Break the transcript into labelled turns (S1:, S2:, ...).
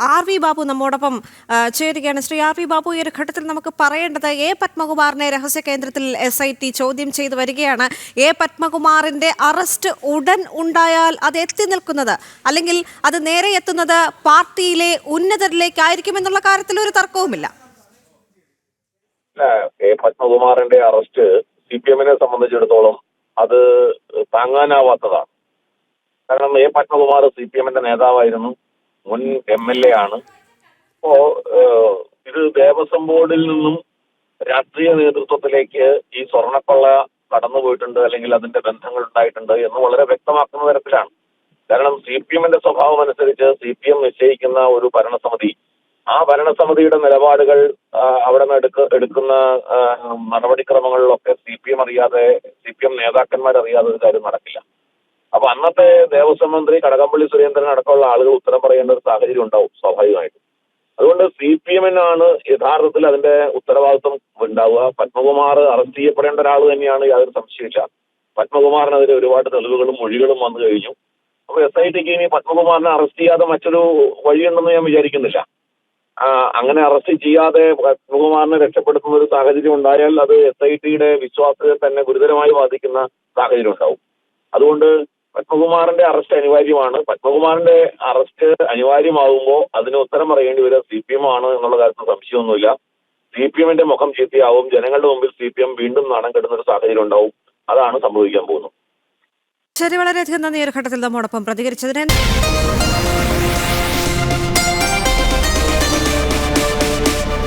S1: R V Babu നമ്മോടൊപ്പം ചേരുകയാണ്. Shri R V Babu, ഈ ഒരു ഘട്ടത്തിൽ നമുക്ക് പറയേണ്ടത് എ പത്മകുമാറിനെ രഹസ്യ കേന്ദ്രത്തിൽ SIT ചോദ്യം ചെയ്തു വരികയാണ്. എ പത്മകുമാറിന്റെ അറസ്റ്റ് ഉടൻ ഉണ്ടായാൽ അത് എത്തി നിൽക്കുന്നത്, അല്ലെങ്കിൽ അത് നേരെ എത്തുന്നത് പാർട്ടിയിലെ ഉന്നതരിലേക്കായിരിക്കുമെന്നുള്ള കാര്യത്തിൽ ഒരു തർക്കവുമില്ല.
S2: എ പത്മകുമാറിന്റെ അറസ്റ്റ് CPM-നെ സംബന്ധിച്ചിടത്തോളം അത് താങ്ങാനാവാത്തതാണ്. കാരണം എ പത്മകുമാർ CPM-ന്റെ നേതാവായിരുന്നു, മുൻ MLA ആണ്. അപ്പോ ഇത് ദേവസ്വം ബോർഡിൽ നിന്നും രാഷ്ട്രീയ നേതൃത്വത്തിലേക്ക് ഈ സ്വർണ്ണക്കൊള്ള കടന്നുപോയിട്ടുണ്ട്, അല്ലെങ്കിൽ അതിന്റെ ബന്ധങ്ങൾ ഉണ്ടായിട്ടുണ്ട് എന്ന് വളരെ വ്യക്തമാക്കുന്ന തരത്തിലാണ്. കാരണം CPM-ന്റെ സ്വഭാവം അനുസരിച്ച് CPM നിശ്ചയിക്കുന്ന ഒരു ഭരണസമിതി, ആ ഭരണസമിതിയുടെ നിലപാടുകൾ അവിടെ നിന്ന് എടുക്കുന്ന നടപടിക്രമങ്ങളിലൊക്കെ CPM അറിയാതെ, CPM നേതാക്കന്മാരറിയാതെ ഒരു കാര്യം നടക്കില്ല. അപ്പൊ അന്നത്തെ ദേവസ്വം മന്ത്രി കടകംപള്ളി സുരേന്ദ്രൻ അടക്കമുള്ള ആളുകൾ ഉത്തരം പറയേണ്ട ഒരു സാഹചര്യം ഉണ്ടാവും സ്വാഭാവികമായിട്ടും. അതുകൊണ്ട് CPM-നാണ് യഥാർത്ഥത്തിൽ അതിന്റെ ഉത്തരവാദിത്വം ഉണ്ടാവുക. പത്മകുമാർ അറസ്റ്റ് ചെയ്യപ്പെടേണ്ട ഒരാൾ തന്നെയാണ്, യാതൊരു സംശയമില്ല. പത്മകുമാറിനെതിരെ ഒരുപാട് തെളിവുകളും മൊഴികളും വന്നു കഴിഞ്ഞു. അപ്പൊ SITക്ക് ഇനി പത്മകുമാറിനെ അറസ്റ്റ് ചെയ്യാതെ മറ്റൊരു വഴിയുണ്ടെന്ന് ഞാൻ വിചാരിക്കുന്നില്ല. അങ്ങനെ അറസ്റ്റ് ചെയ്യാതെ പത്മകുമാറിനെ രക്ഷപ്പെടുത്തുന്ന ഒരു സാഹചര്യം ഉണ്ടായാൽ അത് SITയുടെ വിശ്വാസത്തെ തന്നെ ഗുരുതരമായി ബാധിക്കുന്ന സാഹചര്യം ഉണ്ടാവും. അതുകൊണ്ട് പത്മകുമാറിന്റെ അറസ്റ്റ് അനിവാര്യമാണ്. പത്മകുമാറിന്റെ അറസ്റ്റ് അനിവാര്യമാകുമ്പോൾ അതിന് ഉത്തരം പറയേണ്ടി വരിക CPM ആണ് എന്നുള്ള കാര്യത്തിൽ സംശയമൊന്നുമില്ല. CPM-ന്റെ മുഖം ചീത്തയാവും, ജനങ്ങളുടെ മുമ്പിൽ CPM വീണ്ടും നാണം കെടുന്ന ഒരു സാഹചര്യം ഉണ്ടാവും. അതാണ് സംഭവിക്കാൻ പോകുന്നത്.
S1: ശരി, വളരെയധികം നന്ദി ഒരു ഘട്ടത്തിൽ നമ്മോടൊപ്പം പ്രതികരിച്ചതിന്.